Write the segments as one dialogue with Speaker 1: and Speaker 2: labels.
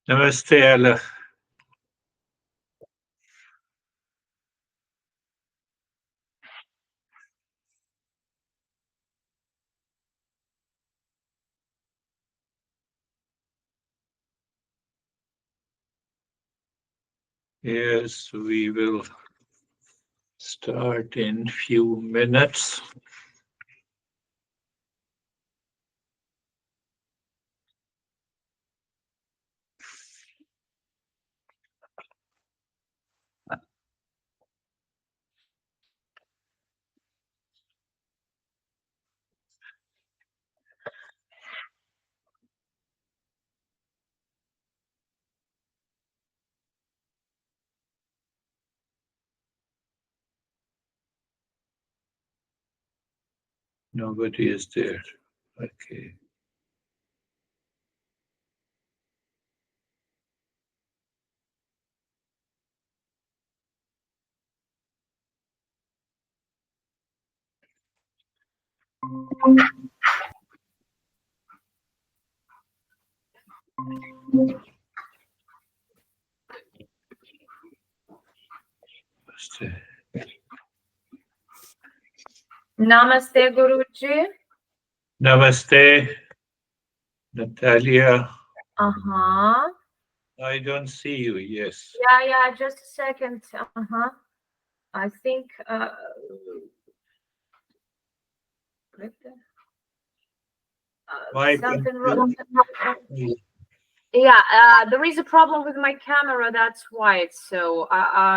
Speaker 1: Namaste, Allah. Yes, we will start in few minutes. Nobody is there. Okay.
Speaker 2: Namaste, Guruji.
Speaker 1: Namaste, Natalia.
Speaker 2: Uh-huh.
Speaker 1: I don't see you, yes.
Speaker 2: Yeah, just a second. Uh-huh. I think something wrong. Yeah, there is a problem with my camera, that's why. So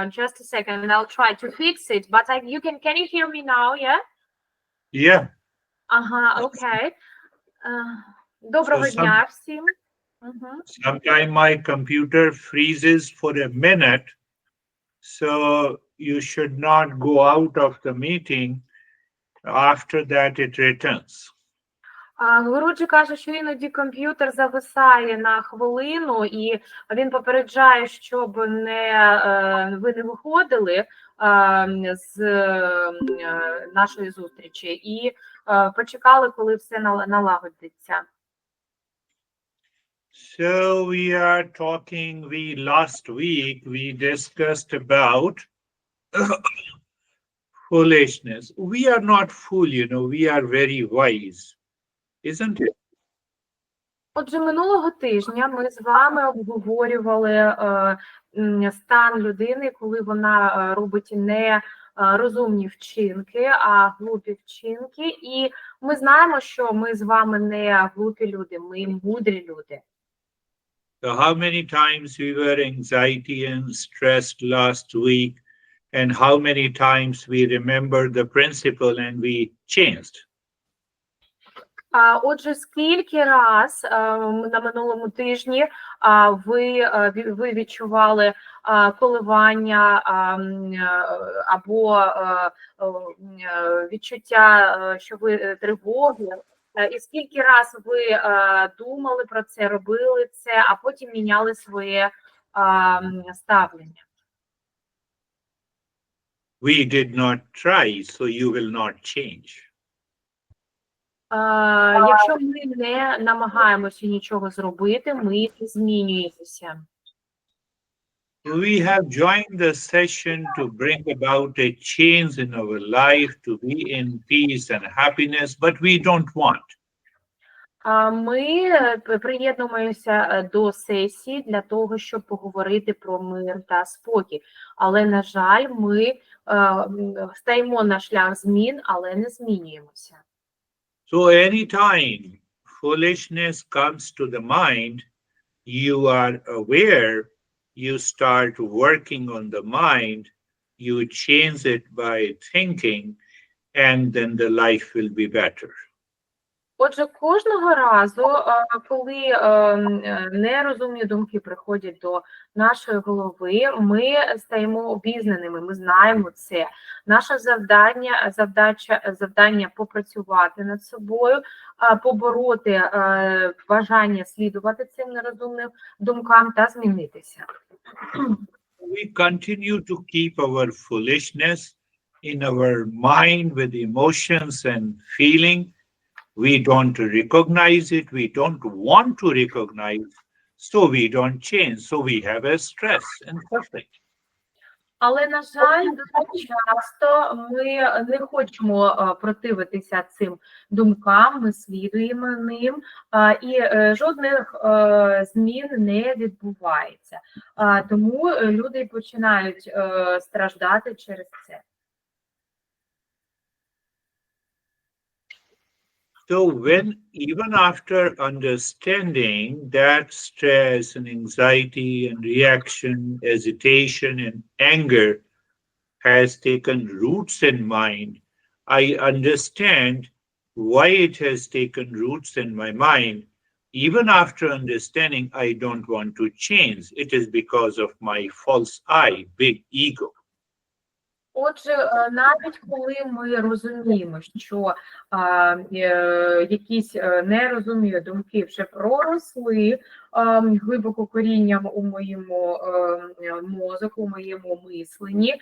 Speaker 2: just a second, I'll try to fix it. But can you hear me now? Yeah.
Speaker 1: Yeah.
Speaker 2: Okay. Доброго дня всім.
Speaker 1: Sometimes my computer freezes for a minute, so you should not go out of the meeting. After that, it returns.
Speaker 2: Гуруджі каже, що іноді комп'ютер зависає на хвилину, і він попереджає, щоб ви не виходили з нашої зустрічі, і почекали, коли все налагодиться.
Speaker 1: So we are talking, last week we discussed about foolishness. We are not fool, we are very wise, isn't it?
Speaker 2: Отже, минулого тижня ми з вами обговорювали стан людини, коли вона робить не розумні вчинки, а глупі вчинки. І ми знаємо, що ми з вами не глупі люди, ми мудрі люди.
Speaker 1: So how many times we were anxiety and stressed last week, and how many times we remember the principle and we changed?
Speaker 2: Отже, скільки раз на минулому тижні ви відчували коливання або відчуття, що ви тривоги, і скільки раз ви думали про це, робили це, а потім міняли своє ставлення?
Speaker 1: We did not try, so you will not change.
Speaker 2: Якщо ми не намагаємося нічого зробити, ми не змінюємося.
Speaker 1: We have joined the session to bring about a change in our life, to be in peace and happiness, but we don't want.
Speaker 2: Ми приєднуємося до сесії для того, щоб поговорити про мир та спокій. Але, на жаль, ми стаємо на шлях змін, але не змінюємося.
Speaker 1: So anytime foolishness comes to the mind, you are aware, you start working on the mind, you change it by thinking, and then the life will be better.
Speaker 2: Отже, кожного разу, коли нерозумні думки приходять до нашої голови, ми стаємо обізнаними, ми знаємо це. Наше завдання попрацювати над собою, побороти бажання слідувати цим нерозумним думкам та змінитися.
Speaker 1: We continue to keep our foolishness in our mind with emotions and feeling. We don't recognize it. We don't want to recognize. So we don't change. So we have a stress and suffering.
Speaker 2: Але, на жаль, дуже часто ми не хочемо противитися цим думкам, ми слідуємо ним, і жодних змін не відбувається. Тому люди починають страждати через це.
Speaker 1: So when even after understanding that stress and anxiety and reaction, hesitation and anger has taken roots in mind, I understand why it has taken roots in my mind. Even after understanding, I don't want to change. It is because of my false I, big ego.
Speaker 2: Отже, навіть коли ми розуміємо, що якісь нерозумні думки вже проросли глибоко корінням у моєму мозку, у моєму мисленні,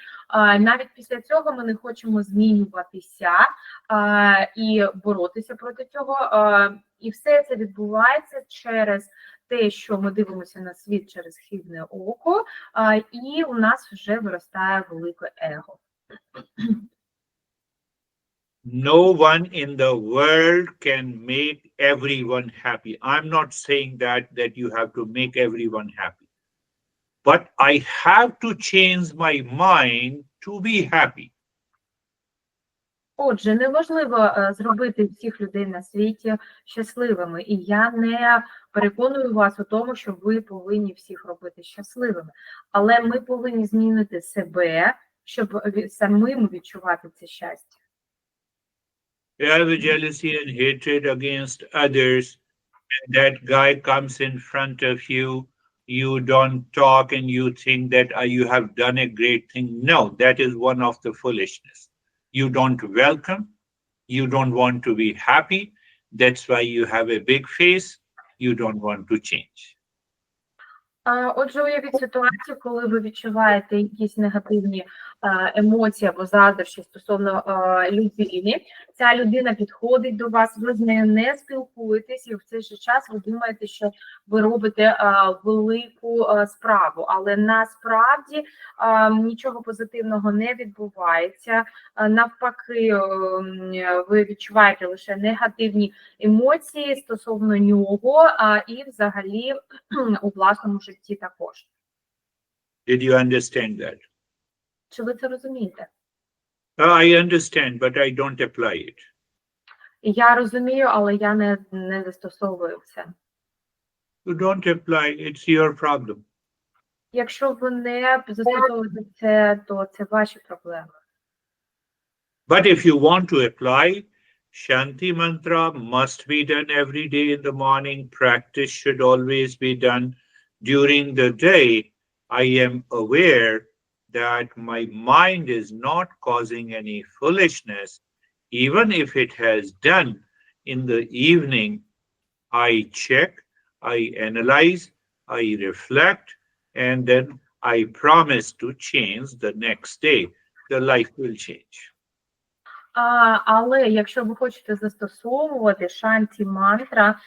Speaker 2: навіть після цього ми не хочемо змінюватися і боротися проти цього. І все це відбувається через те, що ми дивимося на світ через хибне око, і у нас вже виростає велике его.
Speaker 1: No one in the world can make everyone happy. I'm not saying that you have to make everyone happy. But I have to change my mind to be happy.
Speaker 2: Отже, неможливо зробити всіх людей на світі щасливими, і я не переконую вас у тому, що ви повинні всіх робити щасливими. Але ми повинні змінити себе, щоб самим відчувати це щастя.
Speaker 1: You have a jealousy and hatred against others, and that guy comes in front of you, you don't talk and you think that you have done a great thing. No, that is one of the foolishness. You don't welcome, you don't want to be happy. That's why you have a big face, you don't want to change.
Speaker 2: Отже, уявіть ситуацію, коли ви відчуваєте якісь негативні емоції або заздрощі стосовно людини. Ця людина підходить до вас, ви з нею не спілкуєтесь, і в цей же час ви думаєте, що ви робите велику справу. Але насправді нічого позитивного не відбувається. Навпаки, ви відчуваєте лише негативні емоції стосовно нього і взагалі у власному житті також.
Speaker 1: Did you understand that?
Speaker 2: Чи ви це розумієте?
Speaker 1: I understand, but I don't apply it.
Speaker 2: Я розумію, але я не застосовую це.
Speaker 1: You don't apply, it's your problem.
Speaker 2: Якщо ви не застосовуєте це, то це ваші проблеми.
Speaker 1: But if you want to apply, Shanti mantra must be done every day in the morning. Practice should always be done during the day. I am aware that my mind is not causing any foolishness. Even if it has done in the evening, I check, I analyze, I reflect, and then I promise to change the next day. The life will change.
Speaker 2: Але якщо ви хочете застосовувати шанті мантра,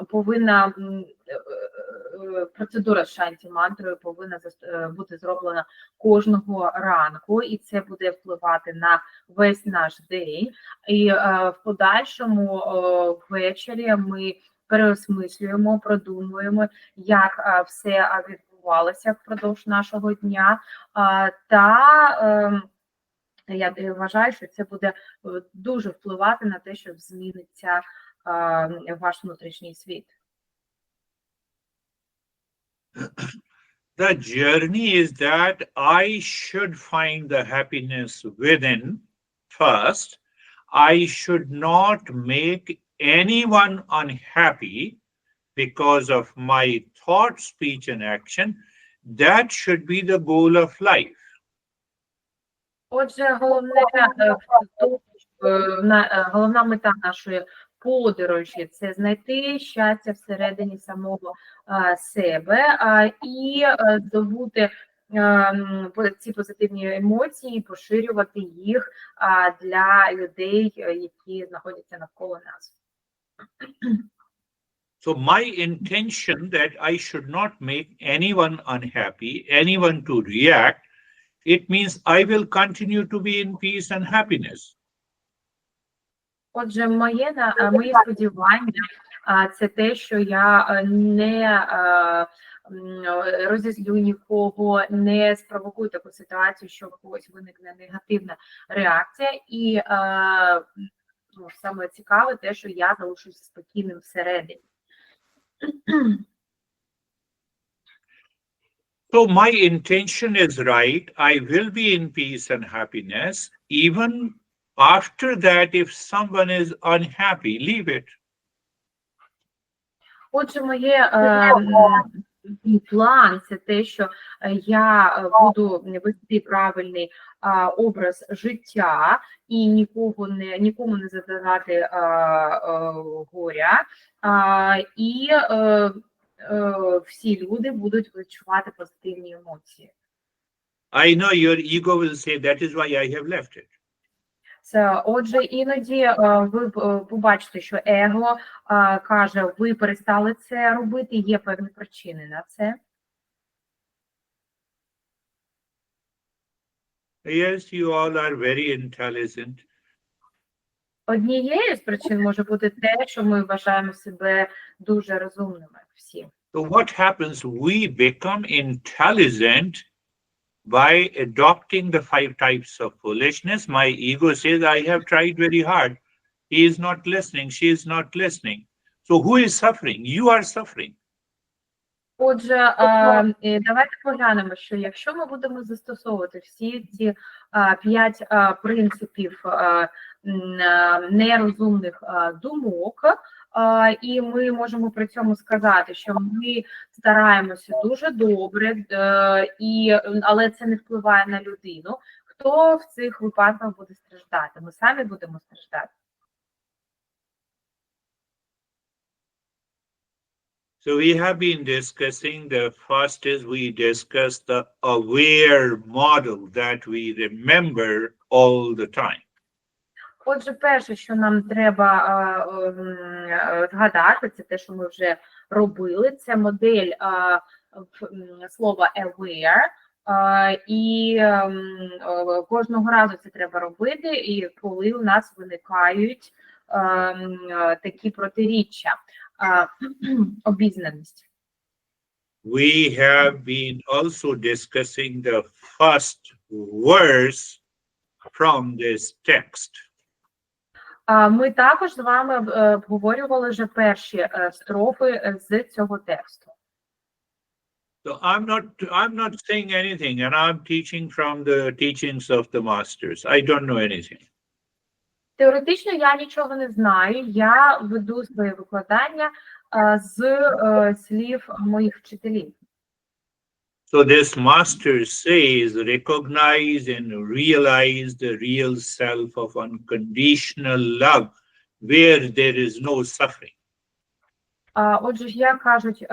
Speaker 2: повинна процедура шанті мантрою повинна бути зроблена кожного ранку, і це буде впливати на весь наш день. І в подальшому ввечері ми переосмислюємо, продумуємо, як все відбувалося впродовж нашого дня, та я вважаю, що це буде дуже впливати на те, щоб зміниться ваш внутрішній світ.
Speaker 1: The journey is that I should find the happiness within first. I should not make anyone unhappy because of my thought, speech, and action. That should be the goal of life.
Speaker 2: Отже, головна мета нашої подорожі – це знайти щастя всередині самого себе і здобути ці позитивні емоції, поширювати їх для людей, які знаходяться навколо нас.
Speaker 1: So my intention that I should not make anyone unhappy, anyone to react, it means I will continue to be in peace and happiness.
Speaker 2: Отже, моє сподівання це те, що я не розізлю нікого, не спровокую таку ситуацію, що в когось виникне негативна реакція. І саме цікаве те, що я залишуся спокійним всередині.
Speaker 1: So my intention is right. I will be in peace and happiness. Even after that, if someone is unhappy, leave it.
Speaker 2: Отже, мій план – це те, що я буду вести правильний образ життя і нікому не задавати горя, і всі люди будуть відчувати позитивні емоції.
Speaker 1: I know your ego will say, that is why I have left it.
Speaker 2: Отже, іноді ви побачите, що его каже, ви перестали це робити, є певні причини на це.
Speaker 1: Yes, you all are very intelligent.
Speaker 2: Однією з причин може бути те, що ми вважаємо себе дуже розумними всі.
Speaker 1: So what happens? We become intelligent by adopting the 5 types of foolishness. My ego says, I have tried very hard. He is not listening. She is not listening. So who is suffering? You are suffering.
Speaker 2: Отже, давайте поглянемо, що якщо ми будемо застосовувати всі ці 5 принципів нерозумних думок, і ми можемо при цьому сказати, що ми стараємося дуже добре, але це не впливає на людину, хто в цих випадках буде страждати? Ми самі будемо страждати.
Speaker 1: So we have been discussing, the first is we discussed the aware model that we remember all the time.
Speaker 2: Отже, перше, що нам треба згадати, це те, що ми вже робили, це модель слова aware, і кожного разу це треба робити, і коли у нас виникають такі протиріччя, обізнаність.
Speaker 1: We have been also discussing the first verse from this text.
Speaker 2: Ми також з вами обговорювали вже перші строфи з цього тексту.
Speaker 1: So I'm not saying anything, and I'm teaching from the teachings of the masters. I don't know anything.
Speaker 2: Теоретично я нічого не знаю. Я веду своє викладання з слів моїх вчителів.
Speaker 1: So this master says, recognize and realize the real self of unconditional love, where there is no suffering.
Speaker 2: Отже, як кажуть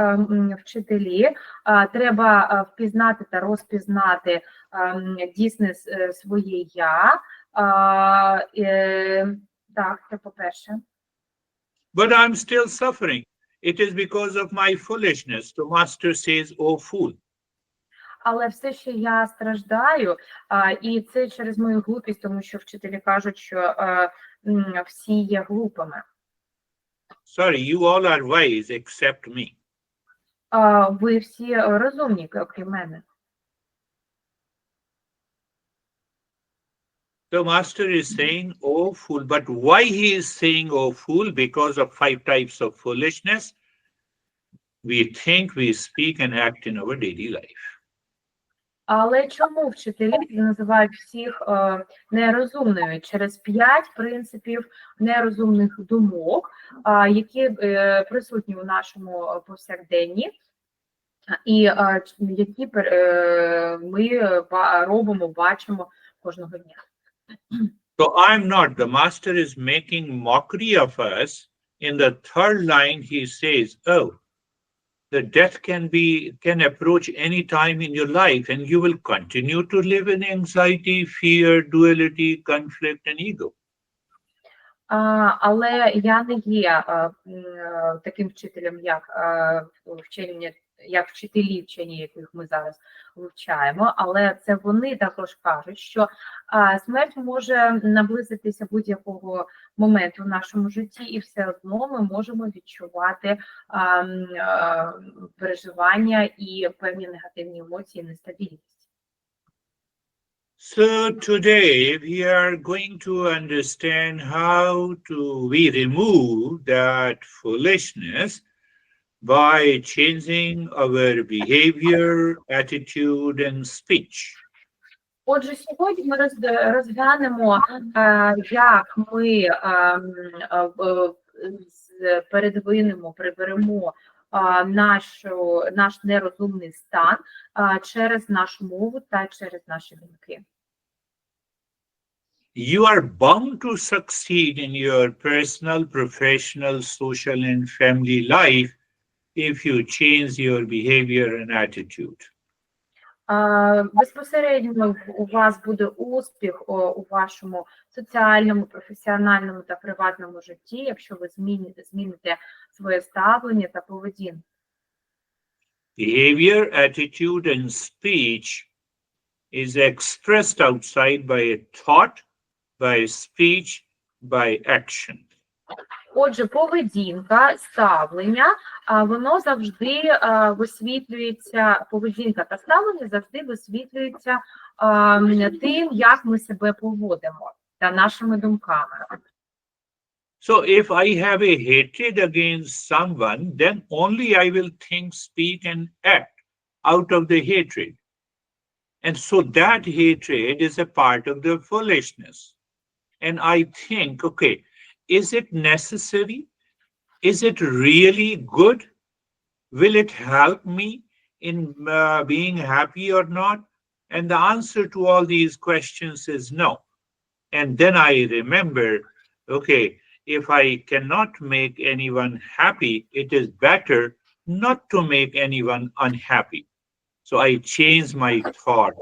Speaker 2: вчителі, треба впізнати та розпізнати дійсне своє я. Так, це по-перше.
Speaker 1: But I'm still suffering. It is because of my foolishness. The master says, oh fool.
Speaker 2: Але все ще я страждаю, і це через мою глупість, тому що вчителі кажуть, що всі є глупими.
Speaker 1: Sorry, you all are wise except me.
Speaker 2: Ви всі розумні, окрім мене.
Speaker 1: The master is saying, oh fool. But why he is saying, oh fool? Because of 5 types of foolishness. We think, we speak and act in our daily life.
Speaker 2: Але чому вчителі називають всіх нерозумними? Через 5 принципів нерозумних думок, які присутні у нашому повсякденні, і які ми робимо, бачимо кожного дня.
Speaker 1: So I'm not. The master is making mockery of us. In the 3rd line, he says, oh, the death can approach any time in your life, and you will continue to live in anxiety, fear, duality, conflict, and ego.
Speaker 2: Але я не є таким вчителем, як вчителі вчені, яких ми зараз вивчаємо, але це вони також кажуть, що смерть може наблизитися будь-якого моменту в нашому житті, і все одно ми можемо відчувати переживання і певні негативні емоції, нестабільність.
Speaker 1: So today we are going to understand how we remove that foolishness by changing our behavior, attitude, and speech.
Speaker 2: Отже, сьогодні ми розглянемо, як ми приберемо наш нерозумний стан через нашу мову та через наші думки.
Speaker 1: You are bound to succeed in your personal, professional, social, and family life if you change your behavior and attitude.
Speaker 2: Безпосередньо у вас буде успіх у вашому соціальному, професіональному та приватному житті, якщо ви зміните своє ставлення та поведінку.
Speaker 1: Behavior, attitude, and speech is expressed outside by a thought, by speech, by action.
Speaker 2: Отже, поведінка, ставлення, воно завжди висвітлюється, поведінка та ставлення завжди висвітлюється тим, як ми себе поводимо та нашими думками.
Speaker 1: So if I have a hatred against someone, then only I will think, speak, and act out of the hatred. And so that hatred is a part of the foolishness. And I think, okay, is it necessary? Is it really good? Will it help me in being happy or not? And the answer to all these questions is no. And then I remember, okay, if I cannot make anyone happy, it is better not to make anyone unhappy. So I change my thought,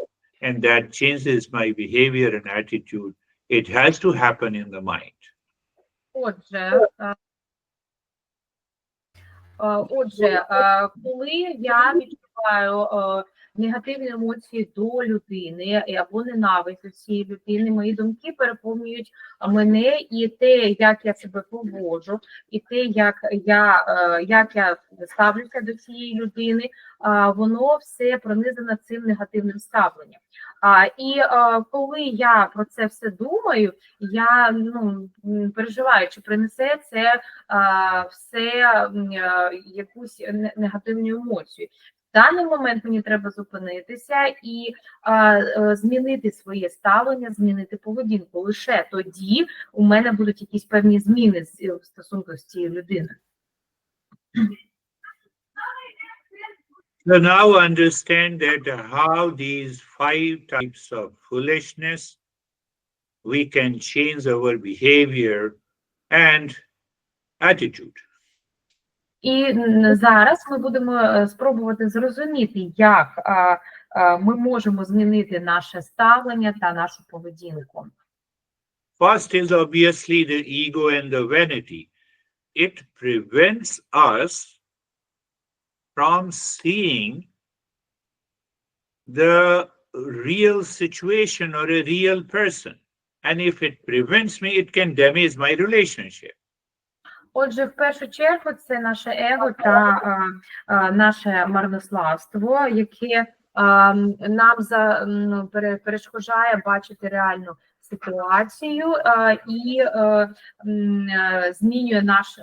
Speaker 1: and that changes my behavior and attitude. It has to happen in the mind.
Speaker 2: Отже, коли я відчуваю негативні емоції до людини або ненависть до цієї людини, мої думки переповнюють мене, і те, як я себе поводжу, і те, як я ставлюся до цієї людини, воно все пронизано цим негативним ставленням. І коли я про це все думаю, я переживаю, чи принесе це все якусь негативну емоцію. В даний момент мені треба зупинитися і змінити своє ставлення, змінити поведінку. Лише тоді у мене будуть якісь певні зміни в стосунку з цією людиною.
Speaker 1: So now understand that how these 5 types of foolishness, we can change our behavior and attitude.
Speaker 2: І зараз ми будемо спробувати зрозуміти, як ми можемо змінити наше ставлення та нашу поведінку.
Speaker 1: First is obviously the ego and the vanity. It prevents us from seeing the real situation or a real person. And if it prevents me, it can damage my relationship.
Speaker 2: Отже, в першу чергу, це наше его та наше марнославство, яке нам перешкоджає бачити реальну ситуацію і змінює наш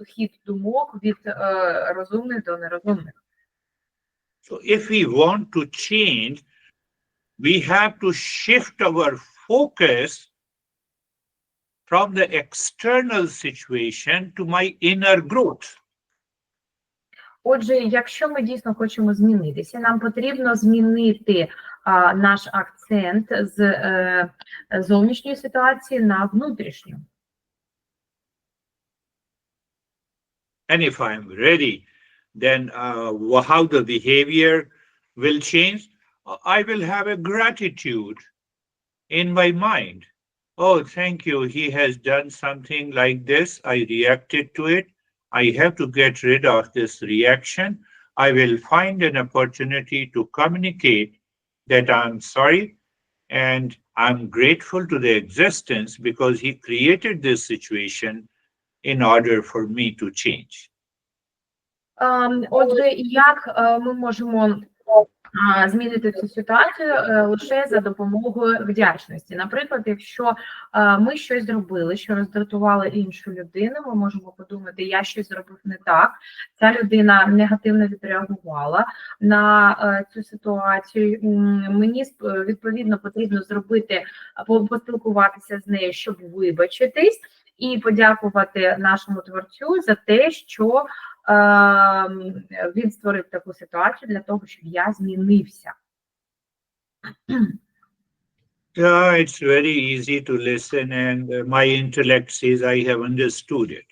Speaker 2: хід думок від розумних до нерозумних.
Speaker 1: So if we want to change, we have to shift our focus from the external situation to my inner growth.
Speaker 2: Отже, якщо ми дійсно хочемо змінитися, нам потрібно змінити наш акцент з зовнішньої ситуації на внутрішню.
Speaker 1: And if I'm ready then how the behavior will change. I will have a gratitude in my mind. Oh, thank you. He has done something like this. I reacted to it. I have to get rid of this reaction. I will find an opportunity to communicate that I'm sorry and I'm grateful to the existence because he created this situation in order for me to change.
Speaker 2: Отже, як ми можемо змінити цю ситуацію лише за допомогою вдячності. Наприклад, якщо ми щось зробили, що роздратувало іншу людину, ми можемо подумати, я щось зробив не так, ця людина негативно відреагувала на цю ситуацію, мені відповідно потрібно зробити, поспілкуватися з нею, щоб вибачитись, і подякувати нашому творцю за те, що він створив таку ситуацію для того, щоб я змінився.
Speaker 1: It's very easy to listen and my intellect says I have understood it.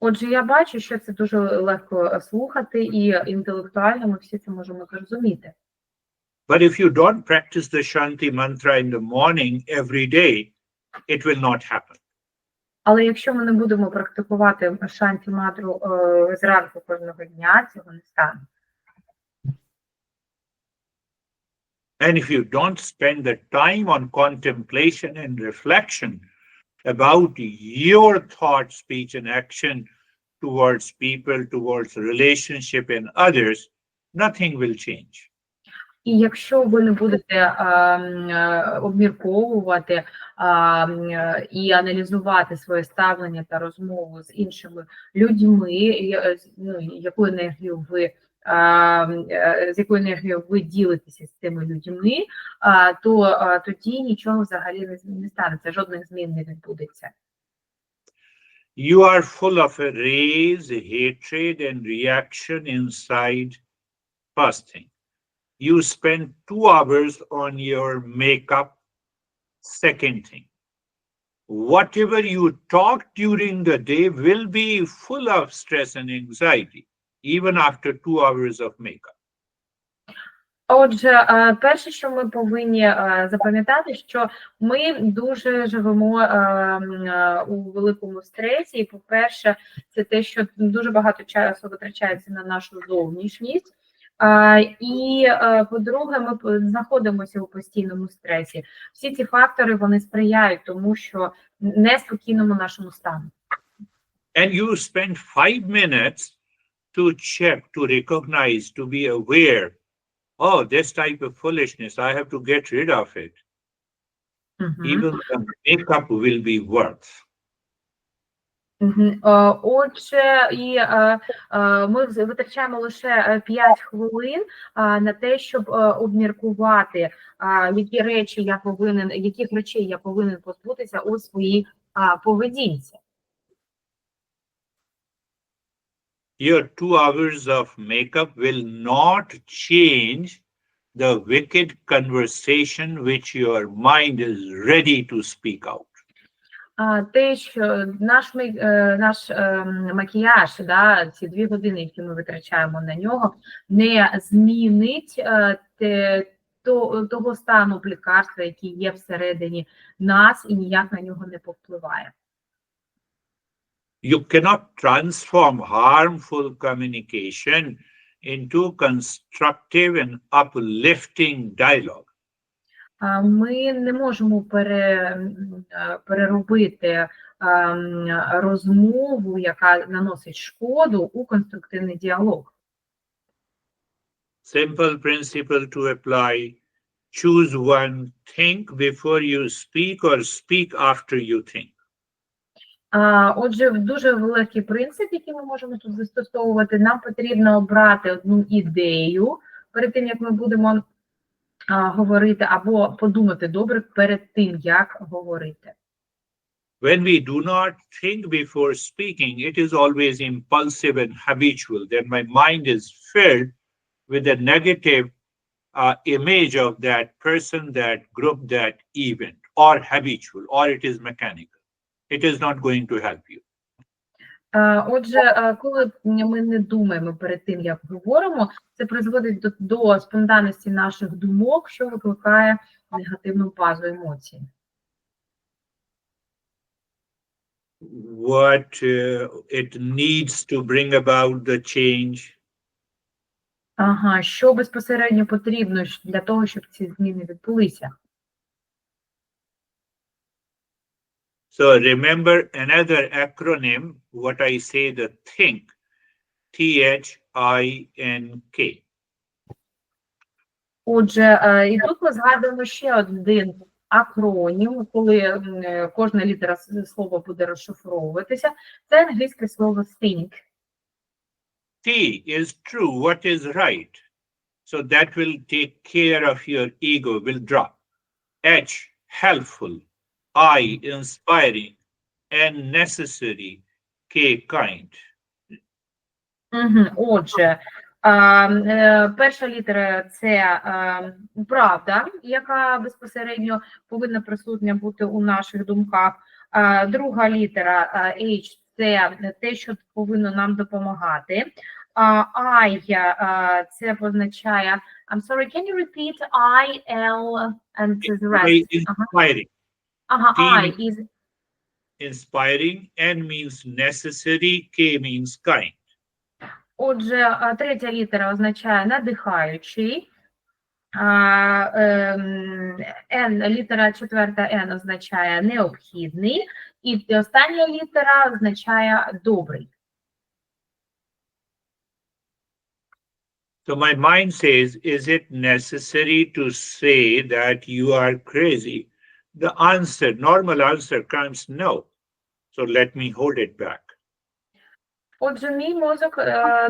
Speaker 2: Отже, я бачу, що це дуже легко слухати і інтелектуально ми всі це можемо зрозуміти.
Speaker 1: But if you don't practice the Shanti mantra in the morning every day, it will not happen.
Speaker 2: Але якщо ми не будемо практикувати шанті мантру зранку кожного дня, цього не стане.
Speaker 1: And if you don't spend the time on contemplation and reflection about your thought, speech, and action towards people, towards relationship and others, nothing will change.
Speaker 2: І якщо ви не будете обмірковувати і аналізувати своє ставлення та розмову з іншими людьми, яку енергію ви з якою енергією ви ділитеся з цими людьми, то тоді нічого взагалі не станеться, жодних змін не відбудеться.
Speaker 1: You are full of rage, hatred, and reaction inside fasting. You spend 2 hours on your makeup. Second thing, whatever you talk during the day will be full of stress and anxiety, even after 2 hours of makeup.
Speaker 2: Отже, перше, що ми повинні запам'ятати, що ми дуже живемо у великому стресі, і, по-перше, це те, що дуже багато часу витрачається на нашу зовнішність, і, по-друге, ми знаходимося у постійному стресі. Всі ці фактори, вони сприяють тому, що неспокійному нашому стану.
Speaker 1: And you spend 5 minutes to check, to recognize, to be aware, oh, this type of foolishness, I have to get rid of it. Even the makeup will be worth.
Speaker 2: Отже, і ми витрачаємо лише 5 хвилин на те, щоб обміркувати, яких речей я повинен позбутися у своїй поведінці.
Speaker 1: Your 2 hours of makeup will not change the wicked conversation which your mind is ready to speak out.
Speaker 2: Те, що наш макіяж, ці 2 години, які ми витрачаємо на нього, не змінить того стану лікарства, який є всередині нас, і ніяк на нього не повпливає.
Speaker 1: You cannot transform harmful communication into constructive and uplifting dialogue.
Speaker 2: Ми не можемо переробити розмову, яка наносить шкоду, у конструктивний діалог.
Speaker 1: Simple principle to apply. Choose one, think before you speak or speak after you think.
Speaker 2: Отже, дуже великий принцип, який ми можемо тут застосовувати. Нам потрібно обрати одну ідею перед тим, як ми будемо говорити, або подумати добре перед тим, як говорити.
Speaker 1: When we do not think before speaking, it is always impulsive and habitual. Then my mind is filled with a negative image of that person, that group, that event, or habitual, or it is mechanical. It is not going to help you.
Speaker 2: Отже, коли ми не думаємо перед тим, як говоримо, це призводить до спонтанності наших думок, що викликає негативну базу емоцій.
Speaker 1: What it needs to bring about the change.
Speaker 2: Ага, що безпосередньо потрібно для того, щоб ці зміни відбулися?
Speaker 1: So remember another acronym, what I say, the think, THINK.
Speaker 2: Отже, і тут ми згадуємо ще один акронім, коли кожна літера слова буде розшифровуватися. Це англійське слово think.
Speaker 1: T is true, what is right. So that will take care of your ego, will drop. H, helpful. I, inspiring. N, necessary. K, kind.
Speaker 2: Отже, перша літера – це правда, яка безпосередньо повинна присутня бути у наших думках. Друга літера H – це те, що повинно нам допомагати. I – це позначає, I'm sorry, can you repeat I, L, and the rest?
Speaker 1: I, inspiring.
Speaker 2: I is
Speaker 1: inspiring, N means necessary, K means kind.
Speaker 2: Отже, третя літера означає надихаючий, літера четверта N означає необхідний, і остання літера означає добрий.
Speaker 1: So my mind says, is it necessary to say that you are crazy? The answer, normal answer comes no. So let me hold it back.
Speaker 2: Отже, мій мозок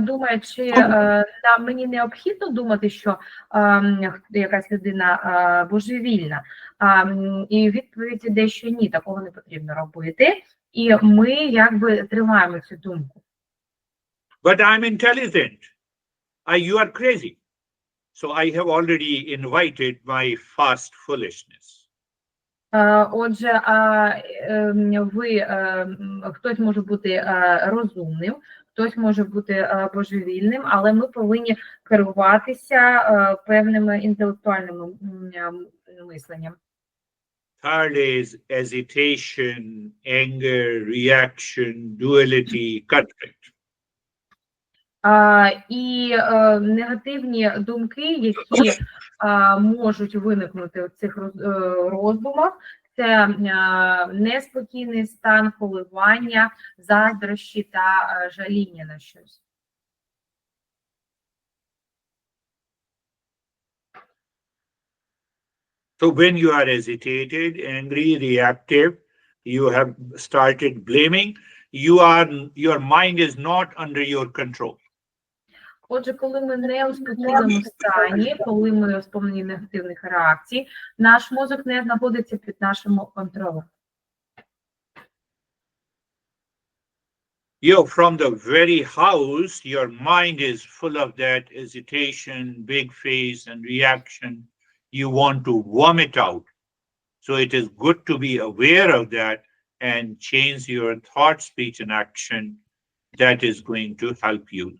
Speaker 2: думає, чи мені необхідно думати, що якась людина божевільна. І відповідь іде, що ні, такого не потрібно робити. І ми якби тримаємо цю думку.
Speaker 1: But I'm intelligent. You are crazy. So I have already invited my fast foolishness.
Speaker 2: Отже, хтось може бути розумним, хтось може бути божевільним, але ми повинні керуватися певними інтелектуальними мисленням.
Speaker 1: Third is hesitation, anger, reaction, duality, conflict.
Speaker 2: І негативні думки, які можуть виникнути в цих роздумах, це неспокійний стан, коливання, заздрощі та жаління на щось.
Speaker 1: So when you are agitated, angry, reactive, you have started blaming, your mind is not under your control.
Speaker 2: Отже, коли ми не у спокійному стані, коли ми сповнені негативних реакцій, наш мозок не знаходиться під нашим контролем.
Speaker 1: From the very house, your mind is full of that hesitation, big face and reaction. You want to vomit out. So it is good to be aware of that and change your thought, speech, and action. That is going to help you.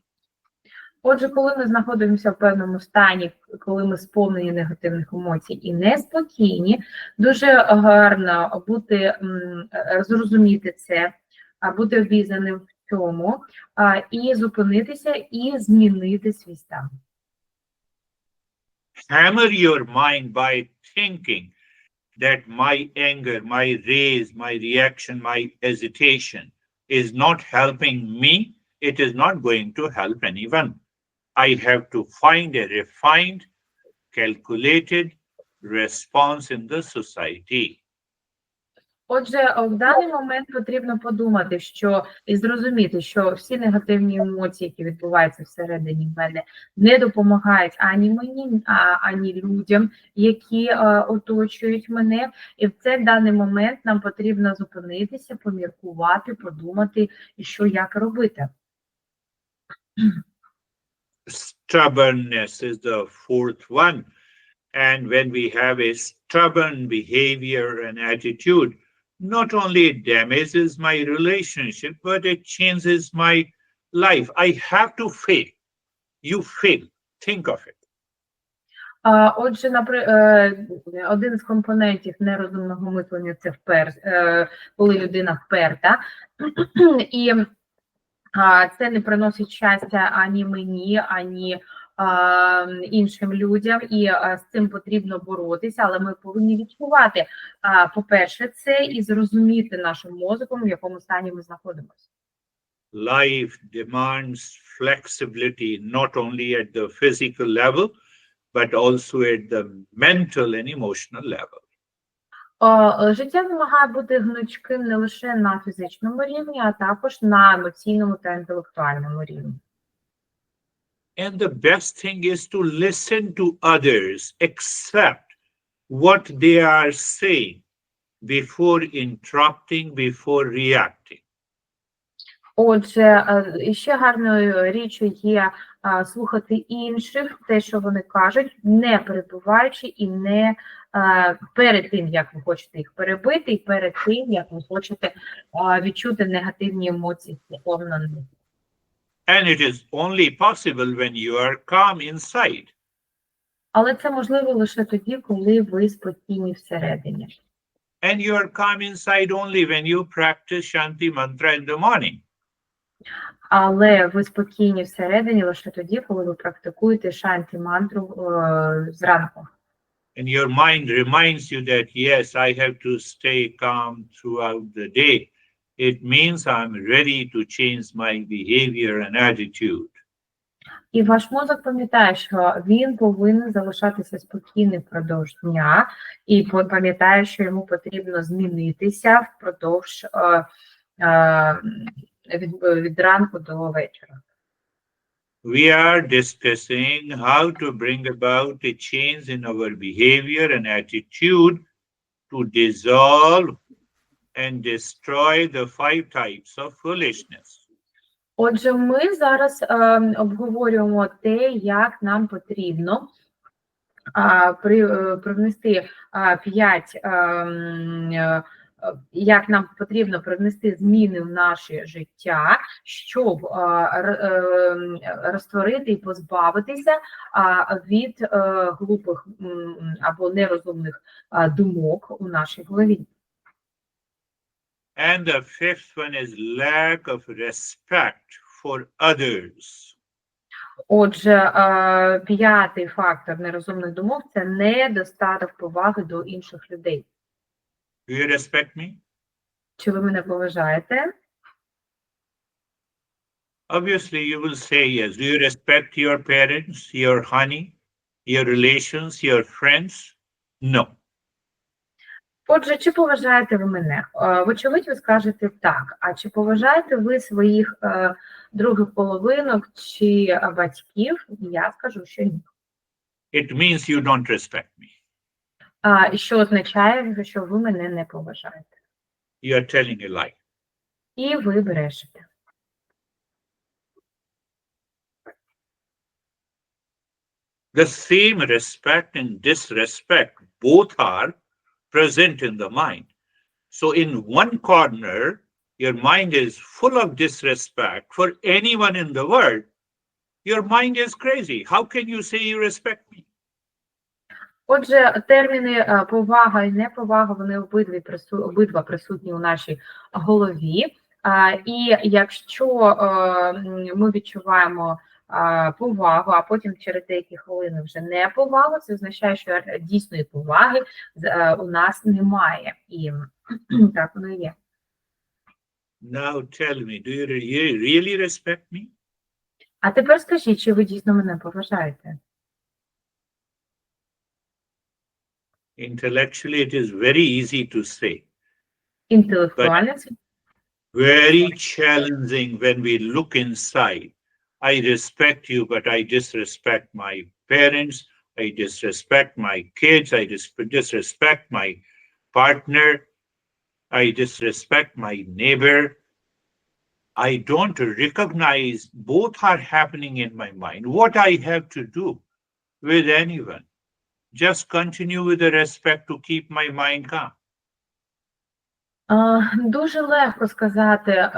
Speaker 2: Отже, коли ми знаходимося в певному стані, коли ми сповнені негативних емоцій і неспокійні, дуже гарно зрозуміти це, бути обізнаним в цьому, і зупинитися, і змінити свій стан.
Speaker 1: Hammer your mind by thinking that my anger, my rage, my reaction, my hesitation is not helping me. It is not going to help anyone. I have to find a refined, calculated response in the society.
Speaker 2: Отже, в даний момент потрібно подумати, і зрозуміти, що всі негативні емоції, які відбуваються всередині мене, не допомагають ані мені, ані людям, які оточують мене. І в цей даний момент нам потрібно зупинитися, поміркувати, подумати, як робити.
Speaker 1: Stubbornness is the fourth one. And when we have a stubborn behavior and attitude, not only it damages my relationship, but it changes my life. I have to fail. You fail. Think of it.
Speaker 2: Отже, один з компонентів нерозумного мислення це коли людина вперта, і це не приносить щастя ані мені, ані іншим людям, і з цим потрібно боротися, але ми повинні відчувати, по-перше, це і зрозуміти нашим мозоком, в якому стані ми знаходимося.
Speaker 1: Life demands flexibility not only at the physical level, but also at the mental and emotional level.
Speaker 2: Життя вимагає бути гнучким не лише на фізичному рівні, а також на емоційному та інтелектуальному рівні.
Speaker 1: And the best thing is to listen to others, accept what they are saying before interrupting, before reacting.
Speaker 2: Отже, ще гарною річчю є слухати інших, те, що вони кажуть, не перебуваючи і не перед тим, як ви хочете їх перебити, і перед тим, як ви хочете відчути негативні емоції стосовно них.
Speaker 1: And it is only possible when you are calm inside.
Speaker 2: Але це можливо лише тоді, коли ви спокійні всередині.
Speaker 1: And you are calm inside only when you practice Shanti mantra in the morning.
Speaker 2: Але ви спокійні всередині лише тоді, коли ви практикуєте шанті-мантру зранку.
Speaker 1: And your mind reminds you that, yes, I have to stay calm throughout the day. It means I'm ready to change my behavior and attitude.
Speaker 2: І ваш мозок пам'ятає, що він повинен залишатися спокійним впродовж дня, і пам'ятає, що йому потрібно змінитися впродовж від ранку до вечора.
Speaker 1: We are discussing how to bring about a change in our behavior and attitude to dissolve and destroy the 5 types of foolishness.
Speaker 2: Отже, ми зараз обговорюємо те, як нам потрібно привнести 5, як нам потрібно привнести зміни в наше життя, щоб розтворити і позбавитися від глупих або нерозумних думок у нашій голові.
Speaker 1: And the 5th one is lack of respect for others.
Speaker 2: Отже, 5-й фактор нерозумних думок – це недостаток поваги до інших людей.
Speaker 1: Do you respect me?
Speaker 2: Чи ви мене поважаєте?
Speaker 1: Obviously, you will say yes. Do you respect your parents, your honey, your relations, your friends? No.
Speaker 2: Отже, чи поважаєте ви мене? Вочевидь, ви скажете так. А чи поважаєте ви своїх других половинок чи батьків? Я скажу, що ні.
Speaker 1: It means you don't respect me.
Speaker 2: Що означає, що ви мене не поважаєте.
Speaker 1: You are telling a lie.
Speaker 2: І ви брешете.
Speaker 1: The same respect and disrespect both are present in the mind. So in one corner, your mind is full of disrespect for anyone in the world. Your mind is crazy. How can you say you respect me?
Speaker 2: Отже, терміни повага і неповага, вони обидва присутні у нашій голові. І якщо ми відчуваємо повагу, а потім через деякі хвилини вже неповагу, це означає, що дійсної поваги у нас немає. І так воно є.
Speaker 1: Now tell me, do you really respect me?
Speaker 2: А тепер скажіть, чи ви дійсно мене поважаєте?
Speaker 1: Intellectually, it is very easy to say.
Speaker 2: Інтелектуально це
Speaker 1: Very challenging when we look inside. I respect you, but I disrespect my parents. I disrespect my kids. I disrespect my partner. I disrespect my neighbor. I don't recognize both are happening in my mind. What I have to do with anyone? Just continue with the respect to keep my mind calm.
Speaker 2: Дуже легко сказати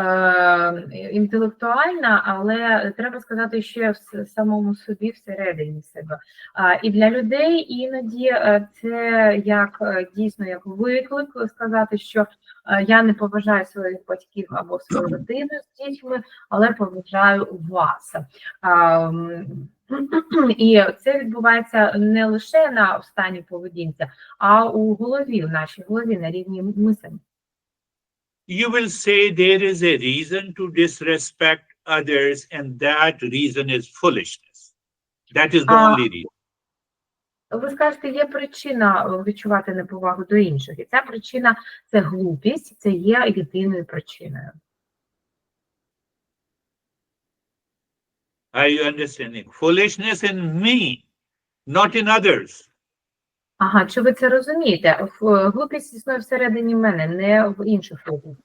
Speaker 2: інтелектуально, але треба сказати ще в самому собі, всередині себе. І для людей іноді це як дійсно як виклик сказати, що я не поважаю своїх батьків або свою родину з дітьми, але поважаю вас. І це відбувається не лише на стані поведінці, а у голові, в нашій голові, на рівні мислення.
Speaker 1: You will say there is a reason to disrespect others, and that reason is foolishness. That is the only reason.
Speaker 2: Ви скажете, є причина відчувати неповагу до інших, і ця причина – це глупість, це є єдиною причиною.
Speaker 1: Are you understanding? Foolishness in me, not in others.
Speaker 2: Ага, чи ви це розумієте? Глупість існує всередині мене, не в інших людях.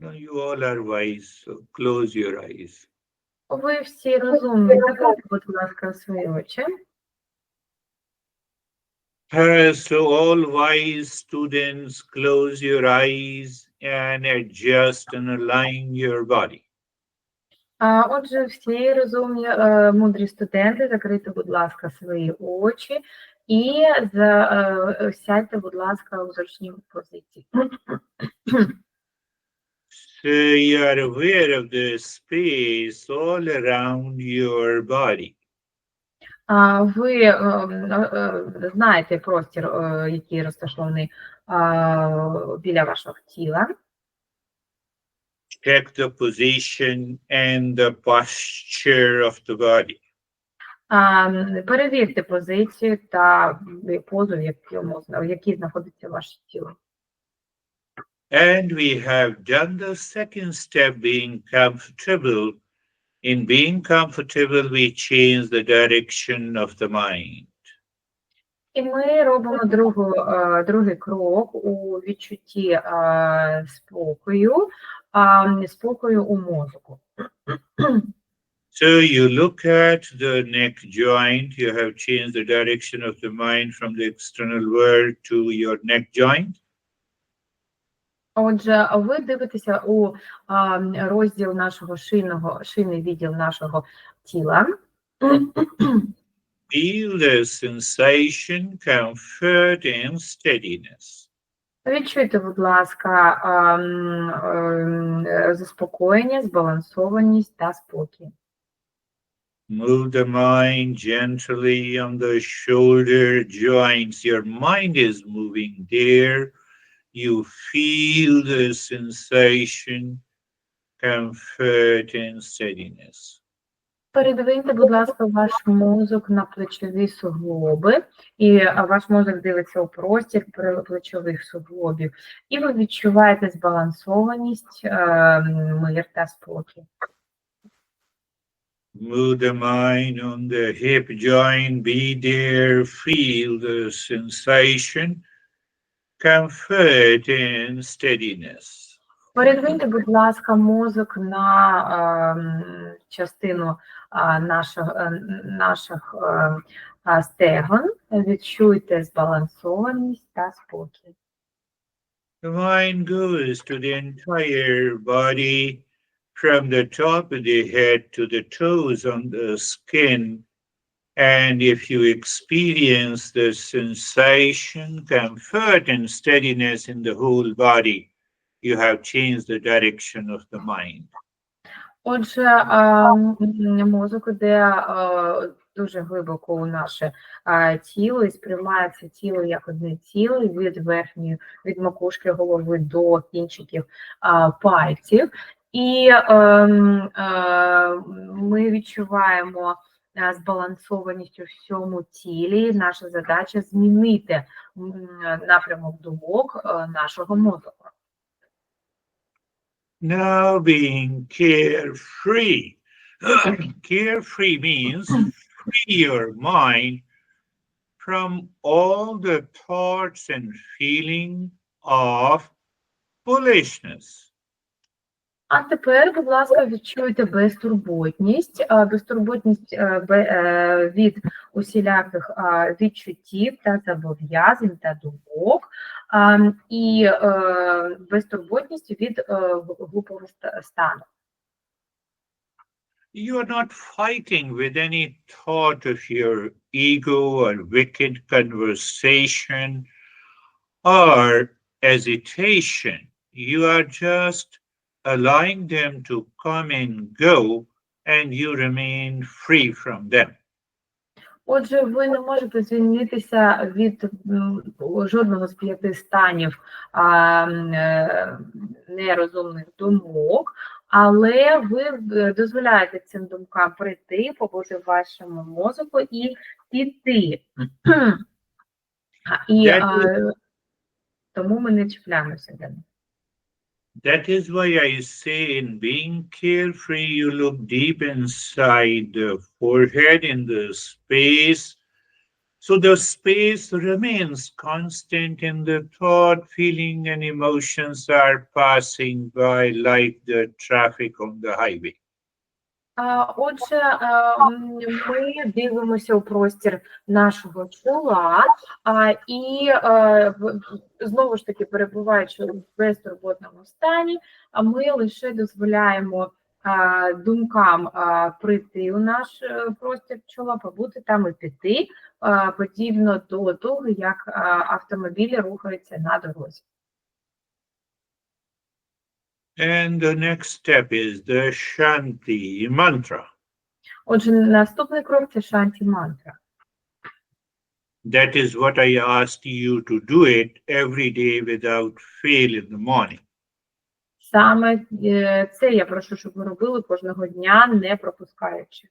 Speaker 1: No, you all are wise, so close your eyes.
Speaker 2: Ви всі розумні. Закрийте, будь ласка, свої очі.
Speaker 1: So all wise students, close your eyes and adjust and align your body.
Speaker 2: Отже, всі розумні, мудрі студенти, закрийте, будь ласка, свої очі і сядьте, будь ласка, у зручній позиції.
Speaker 1: So you are aware of the space all around your body.
Speaker 2: Ви знаєте простір, який розташований біля вашого тіла.
Speaker 1: Check the position and the posture of the body.
Speaker 2: Перевірте позицію та позу, в якій знаходиться ваше тіло.
Speaker 1: And we have done the second step, being comfortable. In being comfortable, we change the direction of the mind.
Speaker 2: І ми робимо другий крок у відчутті спокою у мозку.
Speaker 1: So you look at the neck joint, you have changed the direction of the mind from the external world to your neck joint.
Speaker 2: Отже, ви дивитеся у розділ нашого шийний відділ нашого тіла.
Speaker 1: Feel the sensation, comfort and steadiness.
Speaker 2: Відчуйте, будь ласка, заспокоєння, збалансованість та спокій.
Speaker 1: Move the mind gently on the shoulder joints. Your mind is moving there. You feel the sensation, comfort and steadiness.
Speaker 2: Передвиньте, будь ласка, ваш мозок на плечові суглоби, і ваш мозок дивиться у простір плечових суглобів, і ви відчуваєте збалансованість, мир та спокій.
Speaker 1: Move the mind on the hip joint, be there, feel the sensation, comfort and steadiness.
Speaker 2: Передвиньте, будь ласка, мозок на частину наших стегон, відчуйте збалансованість та спокій.
Speaker 1: The mind goes to the entire body, from the top of the head to the toes on the skin. And if you experience the sensation, comfort, and steadiness in the whole body, you have changed the direction of the mind.
Speaker 2: Отже, мозок іде дуже глибоко у наше тіло і сприймається тіло як одне ціле від макушки голови до кінчиків пальців. І ми відчуваємо збалансованість у всьому тілі. Наша задача змінити напрямок думок нашого мозку.
Speaker 1: Now being carefree. Carefree means free your mind from all the thoughts and feeling of foolishness.
Speaker 2: А тепер, будь ласка, відчуйте безтурботність, безтурботність від усіляких відчуттів та зобов'язань та думок, і безтурботність від глупого стану.
Speaker 1: You are not fighting with any thought of your ego or wicked conversation or hesitation. You are just allowing them to come and go, and you remain free from them.
Speaker 2: Отже, ви не можете звільнитися від жодного з 5 станів нерозумних думок, але ви дозволяєте цим думкам прийти, побути в вашому мозку і піти. І тому ми не чіпляємося до них.
Speaker 1: That is why I say in being carefree, you look deep inside the forehead in the space. So the space remains constant and the thought, feeling, and emotions are passing by like the traffic on the highway.
Speaker 2: Отже, ми дивимося у простір нашого чола, і знову ж таки, перебуваючи в безтурботному стані, ми лише дозволяємо думкам прийти у наш простір чола, побути там і піти, подібно до того, як автомобілі рухаються на дорозі.
Speaker 1: And the next step is the Shanti mantra.
Speaker 2: Отже, наступний крок – це шанті-мантра.
Speaker 1: That is what I asked you to do it every day without fail in the morning.
Speaker 2: Саме це я прошу, щоб ви робили кожного дня, не пропускаючи.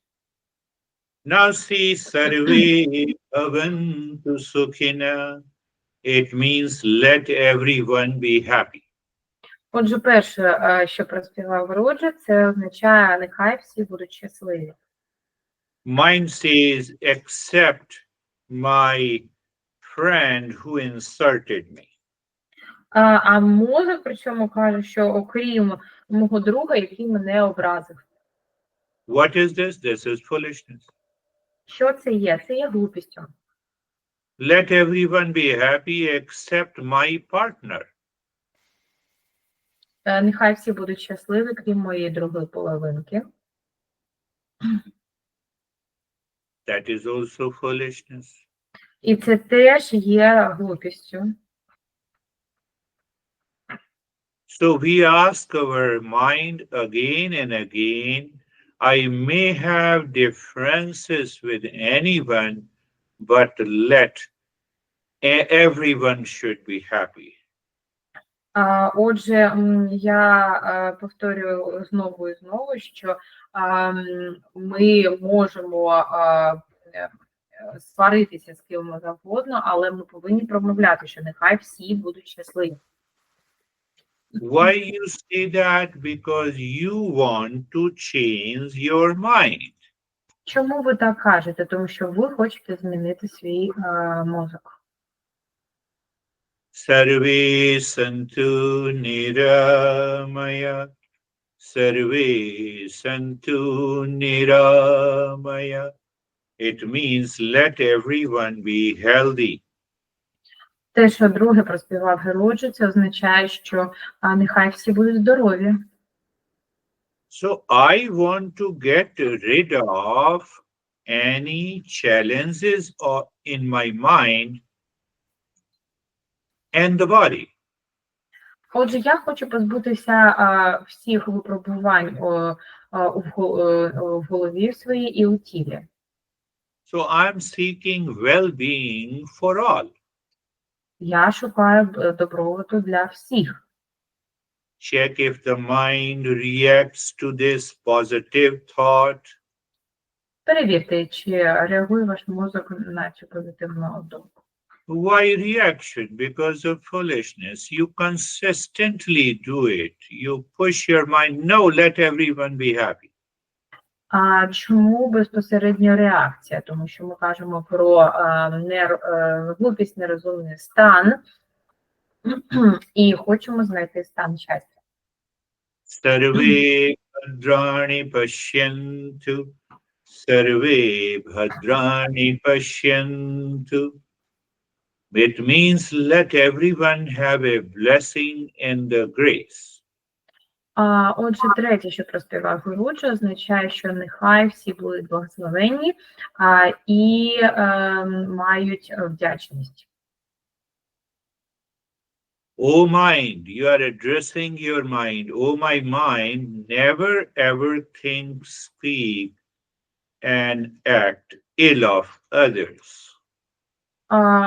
Speaker 1: Now see Sarve Bhavantu Sukhina. It means let everyone be happy.
Speaker 2: Отже, перше, що проспівав Роджа, це означає нехай всі будуть щасливі.
Speaker 1: Mind says except my friend who insulted me.
Speaker 2: А мозок причому каже, що окрім мого друга, який мене образив.
Speaker 1: What is this? This is foolishness.
Speaker 2: Що це є? Це є глупістю.
Speaker 1: Let everyone be happy except my partner.
Speaker 2: Нехай всі будуть щасливі, крім моєї другої половинки.
Speaker 1: That is also foolishness.
Speaker 2: І це теж є глупістю.
Speaker 1: So we ask our mind again and again, I may have differences with anyone, but everyone should be happy.
Speaker 2: Отже, я повторюю знову і знову, що ми можемо сваритися з ким завгодно, але ми повинні промовляти, що нехай всі будуть щасливі.
Speaker 1: Why you say that? Because you want to change your mind.
Speaker 2: Чому ви так кажете? Тому що ви хочете змінити свій мозок.
Speaker 1: Sarve santu niramaya. Sarve santu niramaya. It means let everyone be healthy.
Speaker 2: Те, що друге проспівав Героджа, це означає, що нехай всі будуть здорові.
Speaker 1: So I want to get rid of any challenges in my mind and the body.
Speaker 2: Отже, я хочу позбутися всіх випробувань в голові своїй і у тілі.
Speaker 1: So I'm seeking well-being for all.
Speaker 2: Я шукаю добробуту для всіх.
Speaker 1: Check if the mind reacts to this positive thought.
Speaker 2: Перевірте, чи реагує ваш мозок на цю позитивну думку.
Speaker 1: Why reaction? Because of foolishness. You consistently do it. You push your mind, no, let everyone be happy.
Speaker 2: А чому безпосередньо реакція? Тому що ми кажемо про глупість, нерозумний стан і хочемо знайти стан щастя.
Speaker 1: Sarve bhadrani pashyantu. Sarve bhadrani pashyantu. It means let everyone have a blessing and the grace.
Speaker 2: Отже, третє, що проспівав Гуру, означає, що нехай всі будуть благословенні і мають вдячність.
Speaker 1: O mind, you are addressing your mind. O my mind, never ever think, speak, and act ill of others.